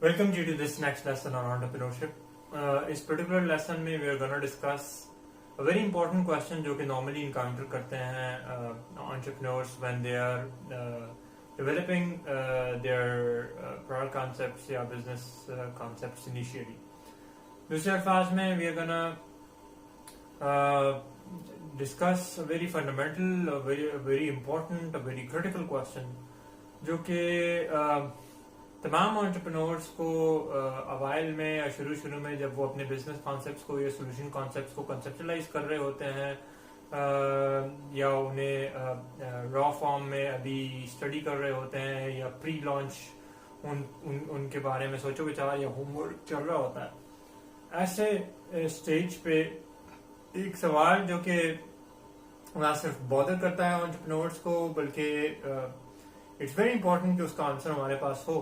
Welcome you to this next lesson on entrepreneurship. इस particular lesson में we are going to discuss a very important question जो कि normally encounter करते हैं entrepreneurs when they are developing their product concepts या business concepts initially. दूसरे अल्फाज में we are going to discuss a very fundamental, a very important, a very critical question जो कि तमाम एंटरप्रेन्योर्स को अवाइल में या शुरू में जब वो अपने बिजनेस कॉन्सेप्ट्स को या सोल्यूशन कॉन्सेप्ट्स को कंसेप्चुलाइज कर रहे होते हैं या उन्हें रॉ फॉर्म में अभी स्टडी कर रहे होते हैं या प्री लॉन्च उनके बारे में सोचो विचार या होमवर्क चल रहा होता है, ऐसे स्टेज पे एक सवाल जो कि ना सिर्फ बॉदर करता है एंटरप्रेन्योर्स को बल्कि इट्स वेरी इंपॉर्टेंट कि उसका आंसर हमारे पास हो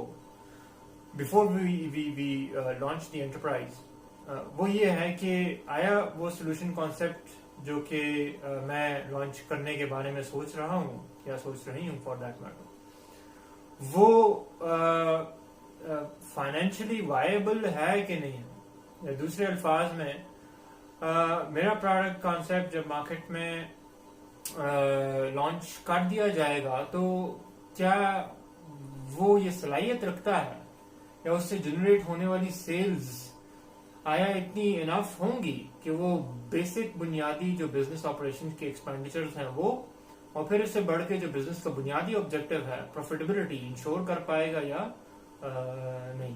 before we launch the enterprise. वो ये है कि आया वो सोल्यूशन कॉन्सेप्ट जो कि मैं लॉन्च करने के बारे में सोच रहा हूँ या सोच रही हूँ फॉर दैट मैटर, वो फाइनेंशियली वायबल है कि नहीं है। दूसरे अल्फाज में मेरा प्रोडक्ट कॉन्सेप्ट जब मार्केट में लॉन्च कर दिया जाएगा तो क्या वो ये सलाहियत रखता है या उससे जनरेट होने वाली सेल्स आया इतनी इनफ होंगी कि वो बेसिक बुनियादी जो बिजनेस ऑपरेशन के एक्सपेंडिचर्स हैं वो और फिर इससे बढ़ के जो बिजनेस का बुनियादी ऑब्जेक्टिव है प्रॉफिटेबिलिटी इंश्योर कर पाएगा या नहीं।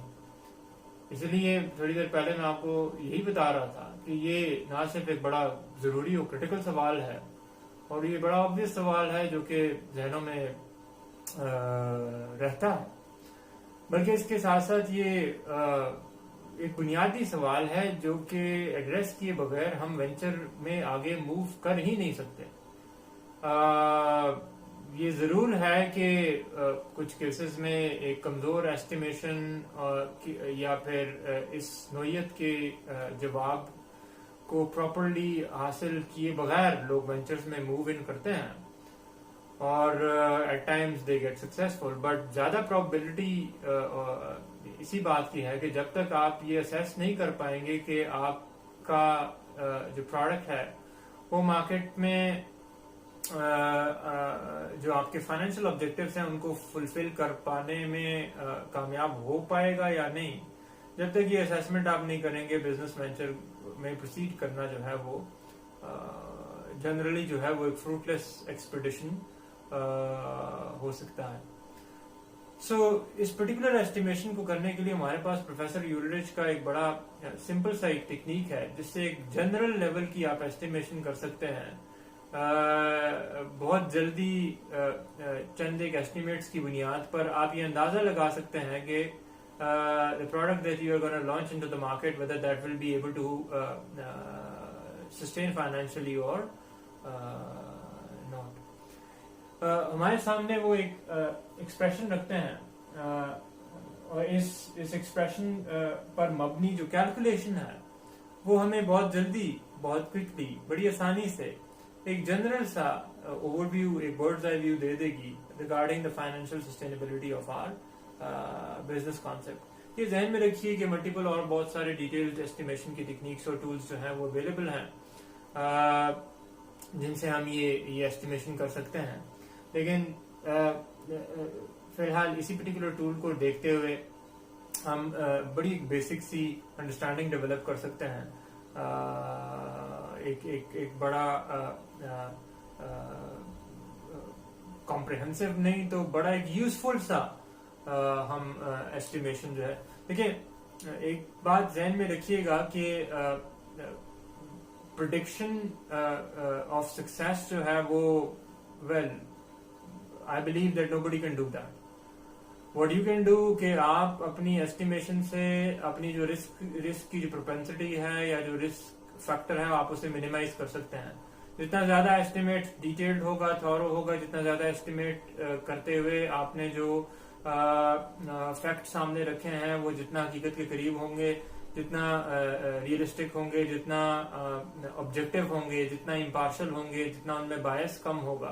इसलिए थोड़ी देर पहले मैं आपको यही बता रहा था कि ये ना सिर्फ एक बड़ा जरूरी और क्रिटिकल सवाल है और ये बड़ा ऑब्वियस सवाल है जो कि जहनों में रहता है, बल्कि इसके साथ साथ ये एक बुनियादी सवाल है जो कि एड्रेस किए बगैर हम वेंचर में आगे मूव कर ही नहीं सकते। ये जरूर है कि कुछ केसेस में एक कमजोर एस्टिमेशन या फिर इस नोयत के जवाब को प्रॉपरली हासिल किए बगैर लोग वेंचर्स में मूव इन करते हैं और at times they get successful, but ज्यादा प्रोबेबिलिटी इसी बात की है कि जब तक आप ये असेस नहीं कर पाएंगे कि आपका जो प्रोडक्ट है वो मार्केट में जो आपके फाइनेंशियल ऑब्जेक्टिव्स हैं उनको फुलफिल कर पाने में कामयाब हो पाएगा या नहीं, जब तक ये असेसमेंट आप नहीं करेंगे बिजनेस वेंचर में प्रोसीड करना जो है वो जनरली जो है वो एक फ्रूटलेस एक्सपेडिशन हो सकता है। सो इस पर्टिकुलर एस्टिमेशन को करने के लिए हमारे पास प्रोफेसर यूलरिच का एक बड़ा सिंपल सा एक टेक्निक है जिससे एक जनरल लेवल की आप एस्टिमेशन कर सकते हैं। बहुत जल्दी चंद एक एस्टिमेट्स की बुनियाद पर आप ये अंदाजा लगा सकते हैं कि the product that you are going to launch into the market, whether that will be able to sustain financially or not. हमारे सामने वो एक एक्सप्रेशन रखते हैं और इस एक्सप्रेशन पर मबनी जो कैलकुलेशन है वो हमें बहुत जल्दी बहुत क्विकली बड़ी आसानी से एक जनरल सा ओवरव्यू एक बर्ड्स आई व्यू दे देगी regarding the financial sustainability of our business concept. ये जहन में रखिए कि मल्टीपल और बहुत सारे डिटेल्ड एस्टिमेशन की टेक्निक्स और टूल्स जो हैं वो अवेलेबल हैं जिनसे हम ये एस्टिमेशन कर सकते हैं, लेकिन फिलहाल इसी पर्टिकुलर टूल को देखते हुए हम बड़ी बेसिक सी अंडरस्टैंडिंग डेवलप कर सकते हैं। एक बड़ा कॉम्प्रिहेंसिव नहीं तो बड़ा एक यूजफुल सा हम एस्टिमेशन जो है, देखिए एक बात ध्यान में रखिएगा कि प्रेडिक्शन ऑफ सक्सेस जो है वो well I believe that nobody can do that. What you can do कि आप अपनी एस्टिमेशन से अपनी जो रिस्क की जो प्रोपेंसिटी है या जो रिस्क फैक्टर है आप उसे मिनिमाइज कर सकते हैं। जितना ज्यादा एस्टिमेट डिटेल्ड होगा थॉरो होगा, जितना ज्यादा एस्टिमेट करते हुए आपने जो फैक्ट सामने रखे हैं वो जितना हकीकत के करीब होंगे, जितना रियलिस्टिक होंगे, जितना ऑब्जेक्टिव होंगे, जितना इम्पार्शल होंगे, जितना उनमें बायस कम होगा,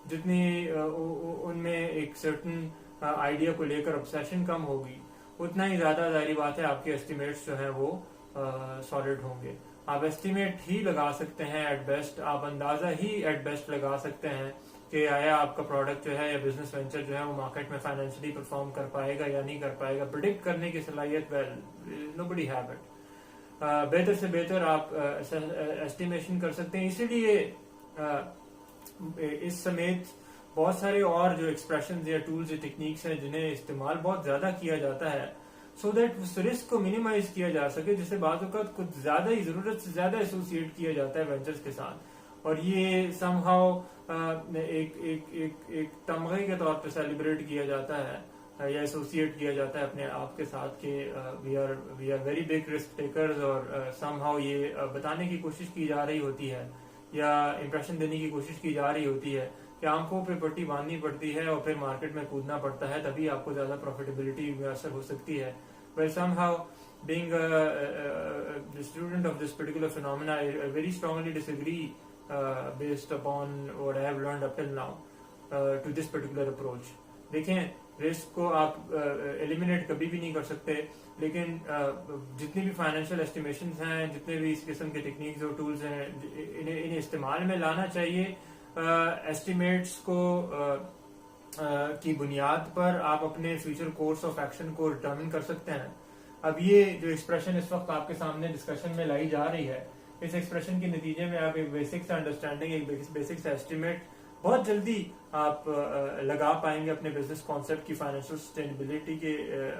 जितनी उनमें एक सर्टन आइडिया को लेकर ऑब्सेशन कम होगी, उतना ही ज्यादा जाहिर बात है आपके एस्टिमेट्स जो हैं वो सॉलिड होंगे। आप एस्टिमेट ही लगा सकते हैं एट बेस्ट, आप अंदाजा ही एट बेस्ट लगा सकते हैं कि आया आपका प्रोडक्ट जो है या बिजनेस वेंचर जो है वो मार्केट में फाइनेंशियली परफॉर्म कर पाएगा या नहीं कर पाएगा। प्रिडिक्ट करने की सलाहियत वेल नोबडी हैव इट। बेहतर से बेहतर आप एस्टिमेशन कर सकते हैं। इसीलिए इस समेत बहुत सारे और जो एक्सप्रेशन या टूल्स या टेक्निक्स हैं जिन्हें इस्तेमाल बहुत ज्यादा किया जाता है सो दैट उस रिस्क को मिनिमाइज किया जा सके, जिससे बात कुछ ज्यादा ही जरूरत से ज्यादा एसोसिएट किया जाता है वेंचर्स के साथ, और ये समहाउ एक तमगे के तौर पे सेलिब्रेट किया जाता है या एसोसिएट किया जाता है अपने आप के साथ कि we are very big risk takers, और समहाउ ये बताने की कोशिश की जा रही होती है या इंप्रेशन देने की कोशिश की जा रही होती है कि आंखों पे पट्टी बांधनी पड़ती है और फिर मार्केट में कूदना पड़ता है, तभी आपको ज्यादा प्रॉफिटेबिलिटी में असर हो सकती है। But somehow being the student of this particular phenomena, I very strongly disagree based upon what I have learned up till now to this particular approach. देखें, रिस्क को आप एलिमिनेट कभी भी नहीं कर सकते, लेकिन जितनी भी फाइनेंशियल एस्टिमेशंस हैं, जितने भी इस किस्म के टेक्निक्स और टूल्स हैं, इन्हें इस्तेमाल में लाना चाहिए। एस्टिमेट्स को की बुनियाद पर आप अपने फ्यूचर कोर्स ऑफ एक्शन को डिटर्मिन कर सकते हैं। अब ये जो एक्सप्रेशन इस वक्त आपके सामने डिस्कशन में लाई जा रही है, इस एक्सप्रेशन के नतीजे में आप एक बेसिक सा अंडरस्टैंडिंग, एक बेसिक सा एस्टिमेट बहुत जल्दी आप लगा पाएंगे अपने बिजनेस कॉन्सेप्ट की फाइनेंशियल सस्टेनेबिलिटी के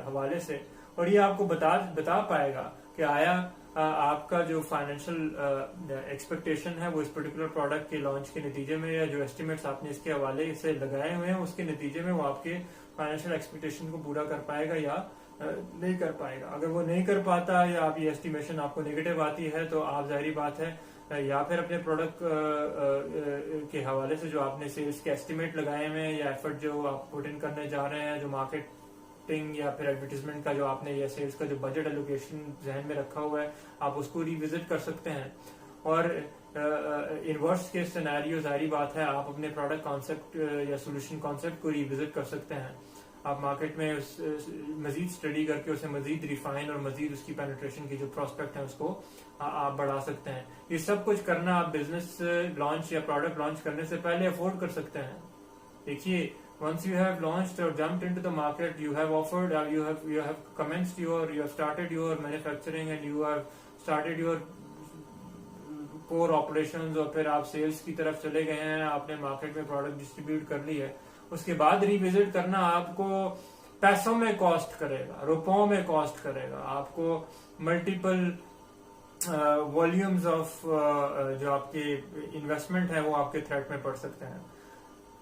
हवाले से, और ये आपको बता पाएगा कि आया आपका जो फाइनेंशियल एक्सपेक्टेशन है वो इस पर्टिकुलर प्रोडक्ट के लॉन्च के नतीजे में, या जो एस्टिमेट्स आपने इसके हवाले से लगाए हुए हैं उसके नतीजे में वो आपके फाइनेंशियल एक्सपेक्टेशन को पूरा कर पाएगा या नहीं कर पाएगा। अगर वो नहीं कर पाता या आप ये एस्टिमेशन आपको नेगेटिव आती है तो आप जाहिर बात है या फिर अपने प्रोडक्ट के हवाले से जो आपने सेल्स के एस्टिमेट लगाए हुए हैं या एफर्ट जो आप पुट इन करने जा रहे हैं, जो मार्केटिंग या फिर एडवर्टीजमेंट का जो आपने या सेल्स का जो बजट एलोकेशन जहन में रखा हुआ है, आप उसको रिविजिट कर सकते हैं। और इन वर्स्ट के सिनेरियो जाहिर बात है आप अपने प्रोडक्ट कॉन्सेप्ट या सोल्यूशन कॉन्सेप्ट को रिविजिट कर सकते हैं। आप मार्केट में मजीद स्टडी करके उसे मजीद रिफाइन और मजीद उसकी पेनिट्रेशन की जो प्रोस्पेक्ट है उसको आप बढ़ा सकते हैं। ये सब कुछ करना आप बिजनेस लॉन्च या प्रोडक्ट लॉन्च करने से पहले अफोर्ड कर सकते हैं। देखिए, once you have launched or jumped into the market, you have offered, you have commenced you have started your manufacturing and you have started your core operations, और फिर आप सेल्स की तरफ चले गए हैं, आपने मार्केट में प्रोडक्ट डिस्ट्रीब्यूट कर ली है। उसके बाद रिविजिट करना आपको पैसों में कॉस्ट करेगा, रुपयों में कॉस्ट करेगा, आपको मल्टीपल वॉल्यूम्स ऑफ जो आपके इन्वेस्टमेंट है वो आपके थ्रेट में पड़ सकते हैं।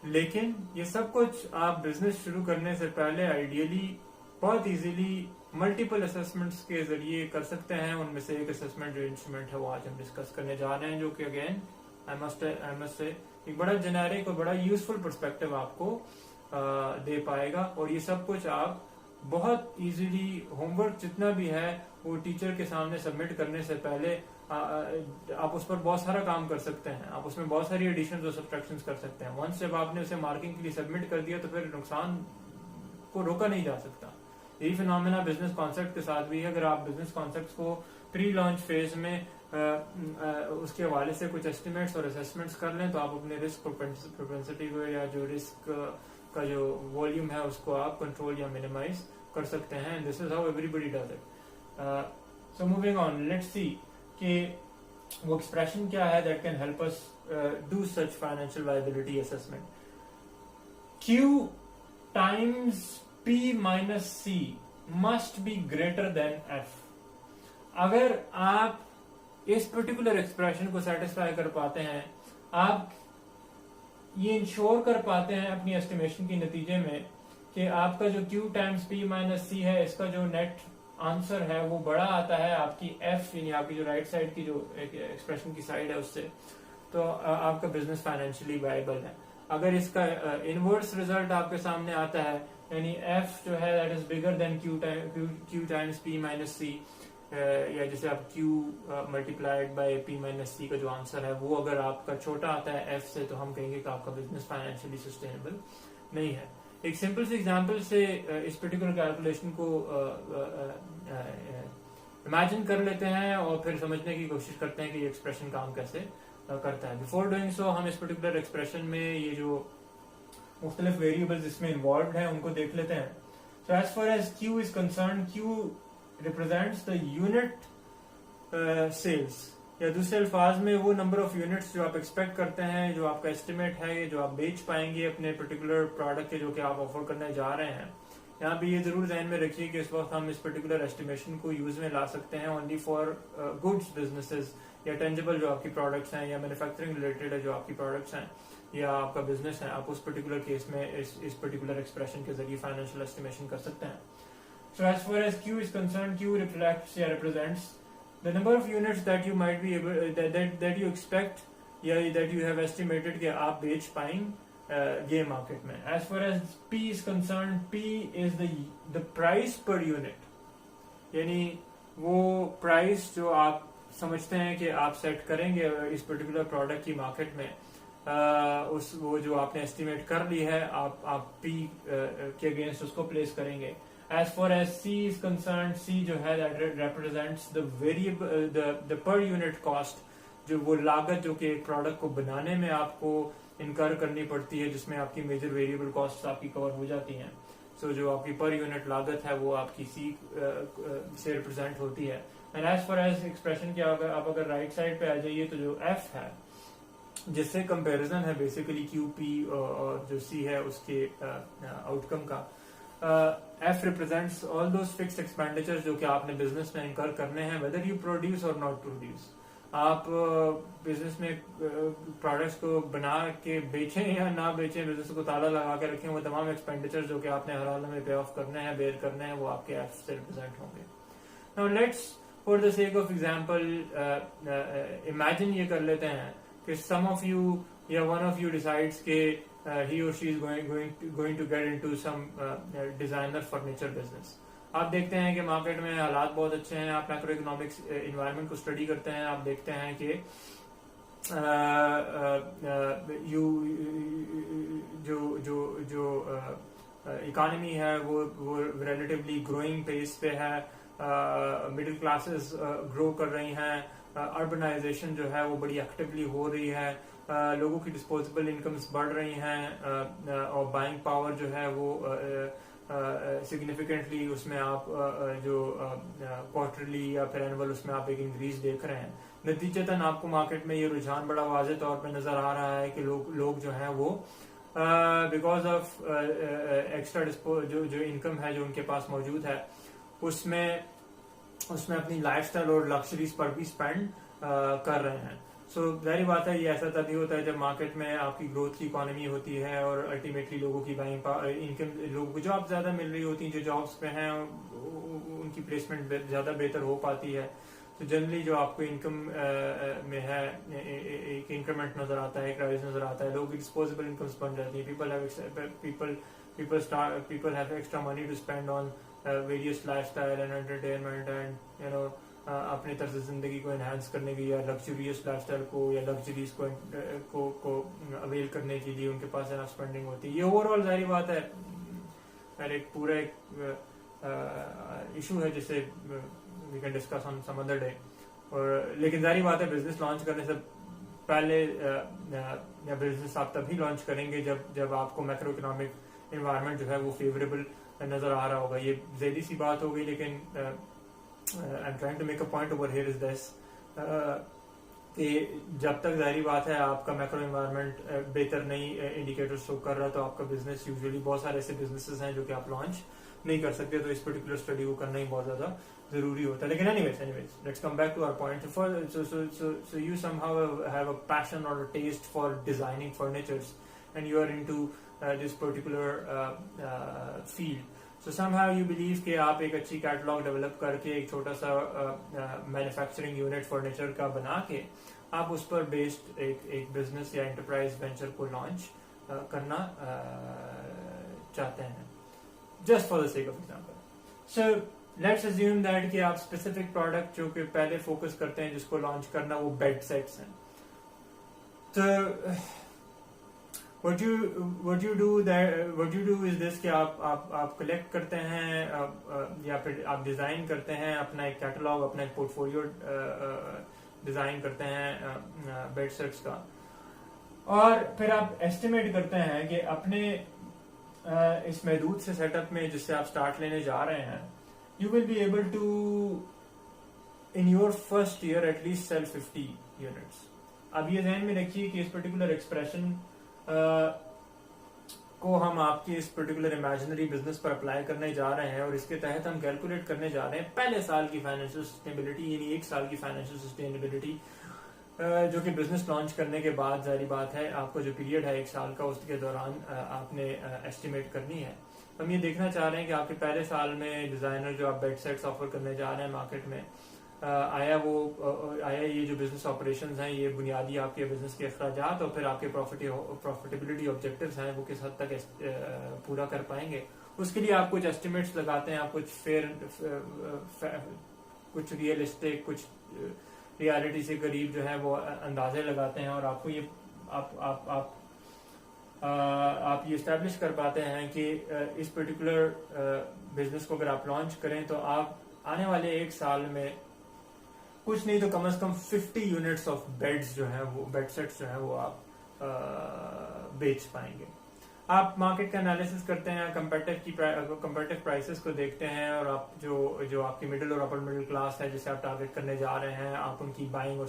लेकिन ये सब कुछ आप बिजनेस शुरू करने से पहले आइडियली बहुत इजीली मल्टीपल असेसमेंट्स के जरिए कर सकते हैं। उनमें से एक असेसमेंट जो इंस्ट्रूमेंट है वो आज हम डिस्कस करने जा रहे हैं, जो कि अगेन आई मस्ट से एक बड़ा जेनेरिक और बड़ा यूजफुल पर्सपेक्टिव आपको दे पाएगा। और ये सब कुछ आप बहुत इजीली होमवर्क जितना भी है वो टीचर के सामने सबमिट करने से पहले आप उस पर बहुत सारा काम कर सकते हैं। आप उसमें बहुत सारी एडिशंस और सब्ट्रैक्शंस कर सकते हैं। वंस जब आपने उसे मार्किंग के लिए सबमिट कर दिया तो फिर नुकसान को रोका नहीं जा सकता। यही फिनोमेना बिजनेस कॉन्सेप्ट के साथ भी है। अगर आप बिजनेस कॉन्सेप्ट को प्री लॉन्च फेज में उसके हवाले से कुछ एस्टिमेट्स और असेसमेंट्स कर लें तो आप अपने रिस्क प्रोपेंसिटी को या जो रिस्क का जो वॉल्यूम है उसको आप कंट्रोल या मिनिमाइज कर सकते हैं। This is how everybody does it. So moving on, let's see कि वो एक्सप्रेशन क्या है that can help us do such financial viability assessment. Q times P minus C must be greater than F। अगर आप इस particular expression को satisfy कर पाते हैं, आप ये इंश्योर कर पाते हैं अपनी एस्टिमेशन के नतीजे में कि आपका जो Q times P minus C है, इसका जो नेट आंसर है वो बड़ा आता है आपकी F यानी आपकी जो राइट साइड की जो एक्सप्रेशन की साइड है उससे, तो आपका बिजनेस फाइनेंशियली वायबल है। अगर इसका इनवर्स रिजल्ट आपके सामने आता है यानी F जो है that is bigger than Q times P minus C, या जैसे आप Q multiplied by P minus C का जो आंसर है वो अगर आपका छोटा आता है F से, तो हम कहेंगे कि आपका बिजनेस फाइनेंशियली सस्टेनेबल नहीं है। एक सिंपल से एग्जांपल से इस पर्टिकुलर कैलकुलेशन को इमेजिन कर लेते हैं और फिर समझने की कोशिश करते हैं कि ये एक्सप्रेशन काम कैसे करता है. बिफोर डूइंग सो हम इस पर्टिकुलर एक्सप्रेशन में ये जो मुख्तलिफ वेरिएबल्स इसमें इन्वॉल्व हैं उनको देख लेते हैं. So as far as Q is concern, Q represents the unit sales, या दूसरे अल्फाज में वो नंबर ऑफ यूनिट्स जो आप एक्सपेक्ट करते हैं, जो आपका एस्टिमेट है, जो आप बेच पाएंगे अपने पर्टिकुलर प्रोडक्ट के जो कि आप ऑफर करने जा रहे हैं. यहाँ पे ये जरूर ध्यान में रखिए कि इस वक्त हम इस पर्टिकुलर एस्टिमेशन को यूज में ला सकते हैं ओनली फॉर गुड्स बिजनेसेस या टेंजिबल जो आपकी प्रोडक्ट्स हैं या मैन्युफैक्चरिंग रिलेटेड है जो आपकी प्रोडक्ट्स हैं या आपका बिजनेस है. आप उस पर्टिकुलर केस में इस पर्टिकुलर एक्सप्रेशन के जरिए फाइनेंशियल एस्टिमेशन कर सकते हैं. So as far as Q is concern, Q reflects या represents the number of units that you might be able that you expect या that you have estimated कि आप बेच पाएंगे मार्केट में. as far as P is concerned, P is the price per unit, यानी वो price जो आप समझते हैं कि आप सेट करेंगे इस पर्टिकुलर प्रोडक्ट की मार्केट में, उस वो जो आपने एस्टिमेट कर ली है आप P के अगेंस्ट उसको प्लेस करेंगे. As far as C is concerned, C जो है that represents the variable the per unit cost, जो वो लागत जो कि एक प्रोडक्ट को बनाने में आपको इनकर करनी पड़ती है, जिसमें आपकी मेजर वेरिएबल कॉस्ट आपकी कवर हो जाती हैं. सो जो आपकी पर यूनिट लागत है वो आपकी C से रिप्रेजेंट होती है. And as far as expression के आप अगर राइट साइड पे आ जाइए तो जो F है जिससे कंपैरिजन है बेसिकली QP और जो C है उसके आउटकम का. F represents all those fixed expenditures जो कि आपने बिजनेस में इनकर करने हैं, whether you produce or not produce. आप बिजनेस में प्रोडक्ट्स को बना के बेचें या ना बेचें, बिजनेस को ताला लगा के रखें, वो तमाम एक्सपेंडिचर जो कि आपने हर हाल में पे ऑफ करने हैं, बेयर करने हैं, वो आपके F से रिप्रेजेंट होंगे. Now let's for the sake of example imagine ये कर लेते हैं कि some of you या one of you decides के he or she is going to get into some designer furniture business. आप देखते हैं कि मार्केट में हालात बहुत अच्छे हैं, आप मैक्रो इकोनॉमिक्स इन्वायरमेंट को स्टडी करते हैं, आप देखते हैं कि जो इकोनॉमी है वो रिलेटिवली ग्रोइंग पेस पे है, मिडिल क्लासेस ग्रो कर रही हैं, अर्बनाइजेशन जो है वो बड़ी एक्टिवली हो रही है, लोगों की डिस्पोजेबल इनकम्स बढ़ रही हैं और बाइंग पावर जो है वो सिग्निफिकेंटली उसमें आप जो क्वार्टरली या फिर एनुअल उसमें आप एक इंक्रीज देख रहे हैं. नतीजतन आपको मार्केट में ये रुझान बड़ा वाज़ेह तौर पे नजर आ रहा है कि लोग जो हैं वो बिकॉज ऑफ एक्स्ट्रा जो इनकम है जो उनके पास मौजूद है उसमें अपनी लाइफस्टाइल और लग्जरीज पर भी स्पेंड कर रहे हैं. सो जाहिर बात है ये ऐसा तभी होता है जब मार्केट में आपकी ग्रोथ की इकोनॉमी होती है और अल्टीमेटली लोगों की बाइंग इनकम, लोगों को जॉब ज्यादा मिल रही होती है, जो जॉब्स पे हैं उनकी प्लेसमेंट ज्यादा बेहतर हो पाती है. तो जनरली जो आपको इनकम में है एक इंक्रीमेंट नजर आता है, एक राइज नजर आता है, लोगों की डिस्पोजेबल इनकम्स बन जाती है. people have extra money to spend on various lifestyle and entertainment and you know अपने तर्ज जिंदगी को एनहांस करने के या लग्जरियस लाइफस्टाइल को या लग्जरीज को अवेल करने के लिए उनके पास एनफ स्पेंडिंग होती है. ये ओवरऑल जाहिर बात है एक पूरा इशू है जिसे we can discuss on some other day. और लेकिन जाहिर बात है बिजनेस लॉन्च करने से पहले या बिजनेस आप तभी लॉन्च करेंगे जब आपको मैक्रो इकोनॉमिक एनवायरनमेंट जो है वो फेवरेबल नजर आ रहा होगा. ये जैदी सी बात हो गई, लेकिन I'm trying to make a point over here is this कि जब तक जाहिर बात है आपका मैक्रो एनवायरनमेंट बेहतर नहीं इंडिकेटर शो कर रहा तो आपका बिजनेस यूजुअली बहुत सारे ऐसे बिजनेसेस हैं जो कि आप लॉन्च नहीं कर सकते, तो इस पर्टिकुलर स्टडी को करना ही बहुत ज्यादा जरूरी होता है. लेकिन anyways let's come back to our point. So you somehow have a passion or a taste for designing furnitures and you are into this particular field. So somehow you believe कि आप एक अच्छी कैटलॉग डेवलप करके एक छोटा सा manufacturing unit furniture का बना के आप उस पर बेस्ड एक बिजनेस या एंटरप्राइज वेंचर को लॉन्च करना चाहते हैं, just for the sake of example. So let's assume that कि आप स्पेसिफिक प्रोडक्ट जो कि पहले फोकस करते हैं जिसको लॉन्च करना वो बेड सेट्स हैं. तो what you do is this कि आप कलेक्ट करते हैं या फिर आप डिजाइन करते हैं अपना एक कैटलॉग, अपना एक पोर्टफोलियो डिजाइन करते हैं बेड सेट्स का, और फिर आप एस्टिमेट करते हैं कि अपने इस महदूद से सेटअप में जिससे आप स्टार्ट लेने जा रहे हैं, you will be able to in your first year at least sell 50 units. अब ये ध्यान में रखिए कि इस पर्टिकुलर एक्सप्रेशन को हम आपके इस पर्टिकुलर इमेजिनरी बिजनेस पर अप्लाई करने जा रहे हैं, और इसके तहत हम कैलकुलेट करने जा रहे हैं पहले साल की फाइनेंशियल सस्टेनेबिलिटी, यानी एक साल की फाइनेंशियल सस्टेनेबिलिटी, जो कि बिजनेस लॉन्च करने के बाद जारी बात है आपको जो पीरियड है एक साल का, उसके दौरान आपने एस्टिमेट करनी है। हम ये देखना चाह रहे हैं कि आपके पहले साल में डिजाइनर जो आप बेड सेट्स ऑफर करने जा रहे हैं मार्केट में, आया ये जो बिजनेस ऑपरेशंस हैं, ये बुनियादी आपके बिजनेस के अखराजात और फिर आपके प्रॉफिटेबिलिटी ऑब्जेक्टिव्स हैं वो किस हद तक पूरा कर पाएंगे। उसके लिए आप कुछ एस्टिमेट्स लगाते हैं, आप कुछ कुछ रियलिस्टिक, कुछ रियलिटी से करीब जो है वो अंदाजे लगाते हैं, और आपको ये आप ये इस्टेब्लिश कर पाते हैं कि इस पर्टिकुलर बिजनेस को अगर आप लॉन्च करें तो आप आने वाले एक साल में कुछ नहीं तो कम से कम 50 यूनिट्स ऑफ बेड्स जो है वो बेड सेट्स जो है वो आप बेच पाएंगे। आप मार्केट का एनालिसिस करते हैं, कंपेटिटिव प्राइसेस को देखते हैं, और आप जो आपकी मिडिल और अपर मिडिल क्लास है जिसे आप टारगेट करने जा रहे हैं, आप उनकी बाइंग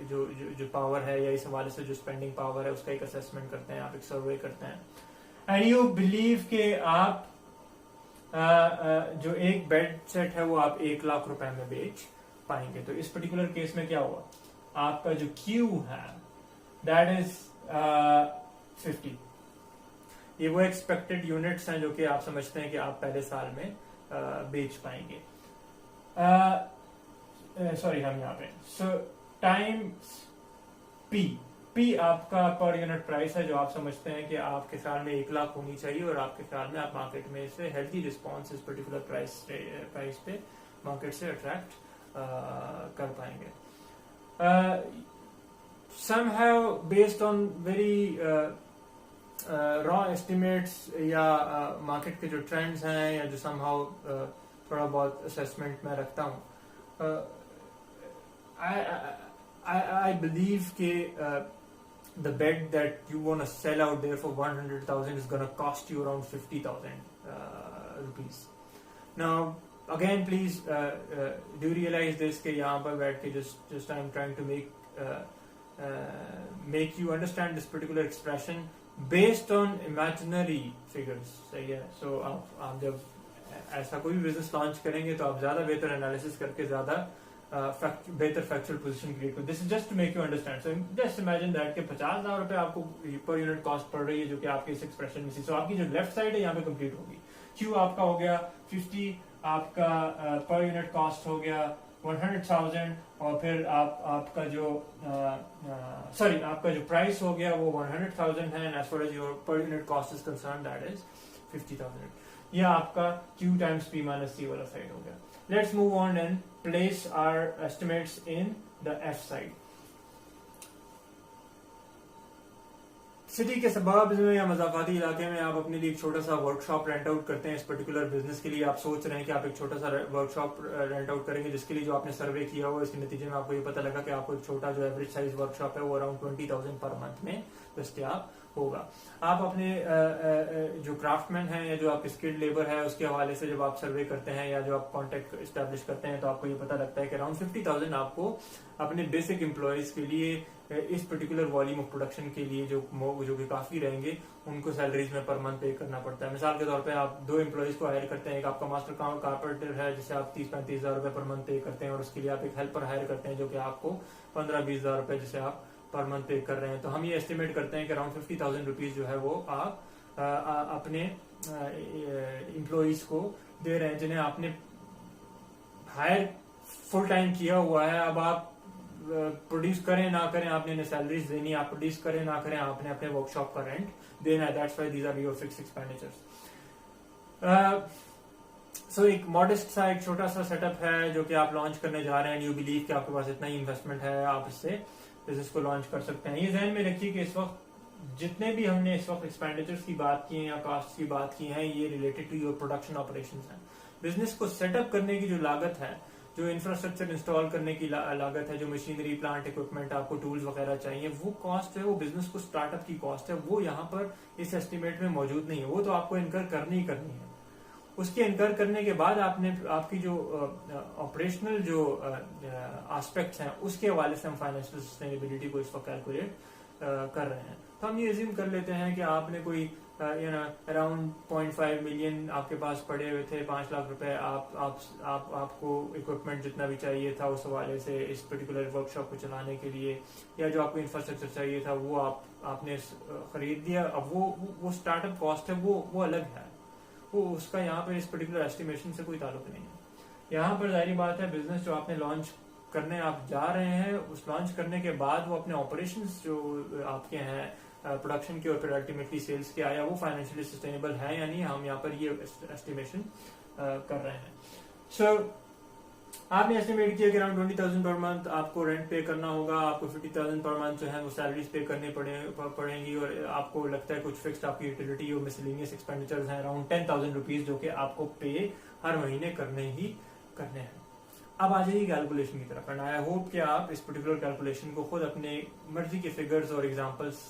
जो पावर है या इस हवाले से जो स्पेंडिंग पावर है उसका एक असेसमेंट करते हैं, आप एक सर्वे करते हैं, एंड यू बिलीव के आप जो एक बेड सेट है वो आप 1 लाख रुपए में बेच पाएंगे। तो इस पर्टिकुलर केस में क्या हुआ, आपका जो क्यू है दैट इज 50। ये वो एक्सपेक्टेड यूनिट्स हैं जो कि आप समझते हैं कि आप पहले साल में बेच पाएंगे। सॉरी, हम यहाँ पे टाइम्स पी आपका पर यूनिट प्राइस है जो आप समझते हैं कि आपके ख्याल में 1 लाख होनी चाहिए, और आपके ख्याल में आप मार्केट में से हेल्थी रिस्पॉन्स इस पर्टिकुलर प्राइस पे मार्केट से अट्रैक्ट कर पाएंगे। somehow based on very raw estimates या मार्केट के जो ट्रेंड्स हैं या जो somehow थोड़ा बहुत असेसमेंट में रखता हूँ, I believe के the bed that you want to sell out there for 100,000 is going to cost you around 50,000 rupees. Now again please do realize this कि यहाँ पर बैठ के just I'm trying to make you understand this particular expression based on imaginary figures. सही है। So आप जब ऐसा कोई भी बिजनेस लॉन्च करेंगे तो आप ज्यादा बेहतर एनालिसिस करके ज्यादा बेहतर फैक्चुअल पोजीशन क्रिएट करो। This is just to make you understand. So just imagine that कि 50,000 रुपए आपको पर यूनिट कॉस्ट पड़ रही है जो कि आपके इस एक्सप्रेशन में सी। सो आपकी जो लेफ्ट साइड है यहाँ पे कंप्लीट होगी। क्यू आपका हो गया 50, आपका पर यूनिट कॉस्ट हो गया 100,000, और फिर आपका जो आपका जो प्राइस हो गया वो 100,000 है, and as far as your per unit cost is concern that is 50,000। यह आपका Q times P minus C वाला साइड हो गया। Let's move on and place our estimates in the F side. City के सबब में या मजाफाती इलाके में आप अपने लिए एक छोटा सा वर्कशॉप रेंट आउट करते हैं। इस पर्टिकुलर बिजनेस के लिए आप सोच रहे हैं कि आप एक छोटा सा वर्कशॉप रेंट आउट करेंगे, जिसके लिए जो आपने सर्वे किया हुआ इसके नतीजे में आपको ये पता लगा कि आपको एक छोटा जो एवरेज साइज वर्कशॉप है वो अराउंड 20,000 पर मंथ में दस्तयाब होगा। आप अपने जो क्राफ्टमैन हैं या जो आपके स्किल्ड लेबर है उसके हवाले से जब आप सर्वे करते हैं या जो आप कॉन्टेक्ट एस्टेब्लिश करते हैं तो आपको ये पता लगता है कि अराउंड 50,000 आपको अपने बेसिक एम्प्लॉयज के लिए इस पर्टिकुलर वॉल्यूम ऑफ प्रोडक्शन के लिए जो कि काफी रहेंगे उनको सैलरीज में पर मंथ पे करना पड़ता है। मिसाल के तौर पे आप 2 एम्प्लॉयज को हायर करते हैं, एक आपका मास्टर कारपेंटर है जिसे आप 30-35 हजार रुपए पर मंथ पे करते हैं, और उसके लिए आप एक हेल्पर हायर करते हैं जो कि आपको 15-20 हजार रुपए जिसे आप पर मंथ पे कर रहे हैं। तो हम ये एस्टिमेट करते हैं कि अराउंड 50,000 रुपीज जो है वो आप अपने एम्प्लॉयज को दे रहे हैं जिन्हें आपने हायर फुल टाइम किया हुआ है। अब आप प्रोड्यूस करें ना करें आपने इन्हें सैलरीज देनी, आप प्रोड्यूस करें ना करें आपने अपने वर्कशॉप का रेंट देना है। That's why these are your fixed expenditures. So एक मॉडेस्ट सा एक छोटा सा सेटअप है जो कि आप लॉन्च करने जा रहे हैं। यू बिलीव कि आपके पास इतना ही इन्वेस्टमेंट है, आप इससे बिजनेस को लॉन्च कर सकते हैं। ये ध्यान में रखिए कि इस वक्त जितने भी हमने इस वक्त एक्सपेंडिचर्स की बात की है या कॉस्ट की बात की है, ये related to your production operations हैं। बिजनेस को सेटअप करने की जो लागत है, जो इंफ्रास्ट्रक्चर इंस्टॉल करने की लागत है, जो मशीनरी, प्लांट, इक्विपमेंट, आपको टूल्स वगैरह चाहिए, वो कॉस्ट है, वो बिजनेस को स्टार्टअप की कॉस्ट है, वो यहाँ पर इस एस्टिमेट में मौजूद नहीं है। वो तो आपको इनकर करनी ही करनी है। उसके इनकर करने के बाद आपने आपकी जो ऑपरेशनल जो एस्पेक्ट्स हैं, उसके हवाले से हम फाइनेंशियल सस्टेनेबिलिटी को इस वक्त कैलकुलेट कर रहे हैं। तो हम ये एज्यूम कर लेते हैं कि आपने कोई अराउंड 0.5 मिलियन आपके पास पड़े हुए थे, 5 लाख रुपए आपको इक्विपमेंट जितना भी चाहिए था उस हवाले से इस पर्टिकुलर वर्कशॉप को चलाने के लिए, या जो आपको इंफ्रास्ट्रक्चर चाहिए था वो आपने खरीद दिया। अब वो स्टार्टअप कॉस्ट है, वो अलग है, वो उसका यहाँ पर इस पर्टिकुलर एस्टिमेशन से कोई ताल्लुक नहीं है। यहाँ पर जाहिर बात है, बिजनेस जो आपने लॉन्च करने आप जा रहे हैं, उस लॉन्च करने के बाद वो अपने ऑपरेशंस जो आपके हैं प्रोडक्शन के और फिर अल्टीमेटली सेल्स के आया, वो फाइनेंशियली सस्टेनेबल है या नहीं, हम यहाँ पर ये एस्टिमेशन कर रहे हैं। सो आपने एस्टिमेट किया कि अराउंड 20,000 पर मंथ आपको रेंट पे करना होगा, आपको 50,000 पर मंथ जो है वो सैलरीज पे करने पड़ेंगी, और आपको लगता है कुछ फिक्स्ड आपकी यूटिलिटी और मिसलेनियस एक्सपेंडिचर्स हैं अराउंड 10,000 रुपीज, जो कि आपको पे हर महीने करने हैं। अब आ जाइए कैलकुलेशन की तरफ, एंड आई होप कि आप इस पर्टिकुलर कैलकुलेशन को खुद अपने मर्जी के फिगर्स और एग्जांपल्स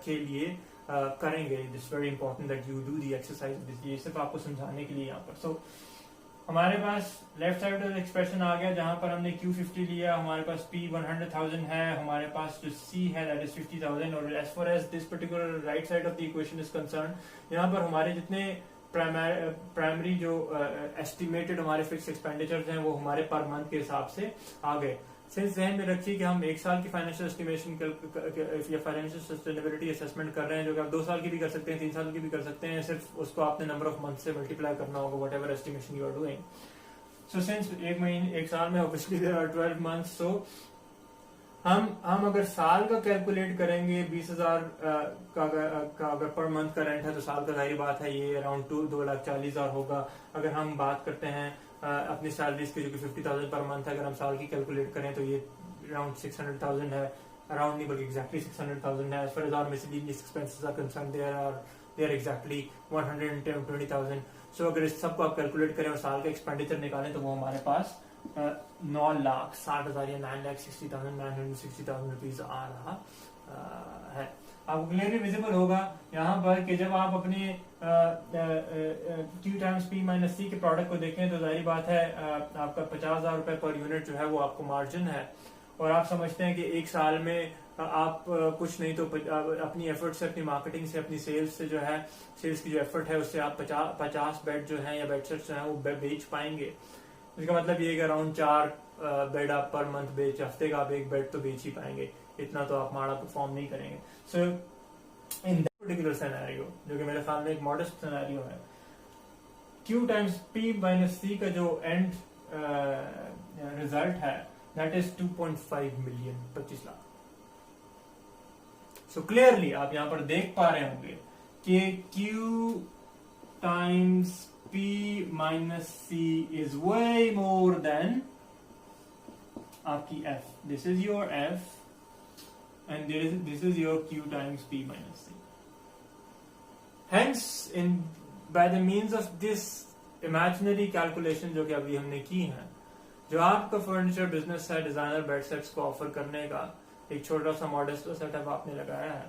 के लिए करेंगे। It's very important that you do the exercise, ये सिर्फ आपको समझाने के लिए यहाँ पर। सो हमारे पास लेफ्ट साइड का एक्सप्रेशन आ गया जहां पर हमने Q50 लिया, हमारे पास P 100,000 है, हमारे पास जो C है दैट इज 50,000, और as far as this particular right side of the equation is concern, यहाँ पर हमारे जितने प्राइमरी जो एस्टिमेटेड हमारे फिक्स एक्सपेंडिचर्स हैं वो हमारे पर मंथ के हिसाब से आ गए। सिंस ध्यान में रखिए कि हम 1 साल की फाइनेंशियल एस्टिमेशन या फाइनेंशियल सस्टेनेबिलिटी असेसमेंट कर रहे हैं, जो कि आप 2 साल की भी कर सकते हैं, 3 साल की भी कर सकते हैं, सिर्फ उसको आपने नंबर ऑफ मंथ से मल्टीप्लाई करना होगा whatever estimation you are doing. So since 1 साल में obviously there are 12 months, so हम अगर साल का कैलकुलेट करेंगे 20,000 का अगर पर मंथ का रेंट है तो साल का जाहिर बात है ये अराउंड 2,40,000 होगा। अगर हम बात करते हैं अपनी सैलरीज की जो कि 50,000 पर मंथ है, अगर हम साल की कैलकुलेट करें तो ये अराउंड 600,000 है, अराउंड नहीं बल्कि एग्जैक्टली 600,000 है। As far as our miscellaneous expenses are concerned they are exactly 120,000। सो अगर इस सबको आप कैलकुलेट करें और साल का एक्सपेंडिचर निकालें तो वो हमारे पास 9,60,000 या 9,60,960,000 रुपीज आ रहा है। आपको क्लियरली विजिबल होगा यहाँ पर कि जब आप अपने Q times P minus C के प्रोडक्ट को देखें तो जाहिर बात है आपका 50,000 रुपए पर यूनिट जो है वो आपको मार्जिन है, और आप समझते हैं कि 1 साल में आप कुछ नहीं तो अपनी एफर्ट से, अपनी मार्केटिंग से, अपनी सेल्स से जो है, सेल्स की जो एफर्ट है उससे आप 50 बेड जो है या बेडसेट्स जो है वो बेच पाएंगे। इसका मतलब ये कि अराउंड 4 बेड आप पर मंथ बेच, हफ्ते का आप 1 बेड तो बेच ही पाएंगे, इतना तो आप माड़ा परफॉर्म नहीं करेंगे। सो इन दैट पर्टिकुलर सिनेरियो, जो कि मेरे ख्याल में एक मॉडेस्ट सिनेरियो है, Q times P minus C का जो एंड रिजल्ट है that is 2.5 million, 25 lakh. So clearly आप यहां पर देख पा रहे होंगे कि Q times P minus C is way more than आपकी F. This is your F and this is your Q times P minus C. Hence, by the means of this imaginary calculation जो कि अभी हमने की है, जो आपका furniture business है डिजाइनर बेड सेट्स को ऑफर करने का एक छोटा सा मॉडेस्ट सेटअप आपने लगाया है,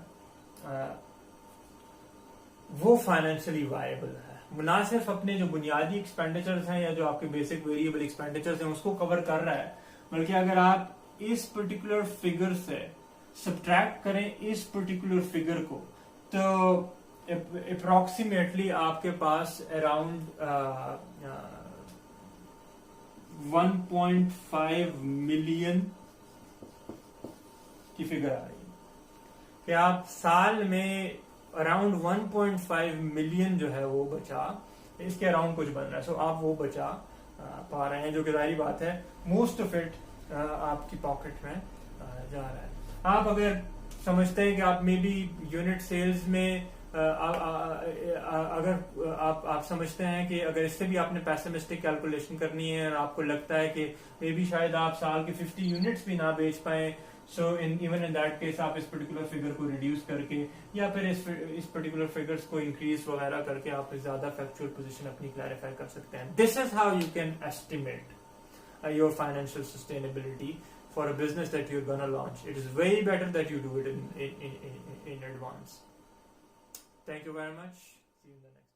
वो फाइनेंशियली वायबल है। ना सिर्फ अपने जो बुनियादी एक्सपेंडिचर्स हैं या जो आपके बेसिक वेरिएबल एक्सपेंडिचर्स हैं उसको कवर कर रहा है, बल्कि अगर आप इस पर्टिकुलर फिगर से सब्ट्रैक्ट करें इस पर्टिकुलर फिगर को, तो अप्रोक्सीमेटली आपके पास अराउंड 1.5 मिलियन की फिगर आ रही है कि आप साल में अराउंड 1.5 मिलियन जो है वो बचा, इसके अराउंड कुछ बन रहा है। सो आप वो बचा पा रहे हैं, जो कि जाहिर बात है मोस्ट ऑफ इट आपकी पॉकेट में जा रहा है। आप अगर समझते हैं कि आप मे बी यूनिट सेल्स में अगर आप समझते हैं कि अगर इससे भी आपने पैसिमिस्टिक कैलकुलेशन करनी है और आपको लगता है कि मे बी शायद आप साल के 50 यूनिट्स भी ना बेच पाए, so even in that case आप इस पर्टिकुलर फिगर को रिड्यूस करके या फिर इस पर्टिकुलर फिगर्स को इंक्रीज वगैरह करके आप ज्यादा फैक्चुअल पोजीशन अपनी क्लैरिफाई कर सकते हैं. This is how you can estimate your financial sustainability for a business that you're gonna launch. It is way better that you do it in advance. Thank you very much. See you in the next.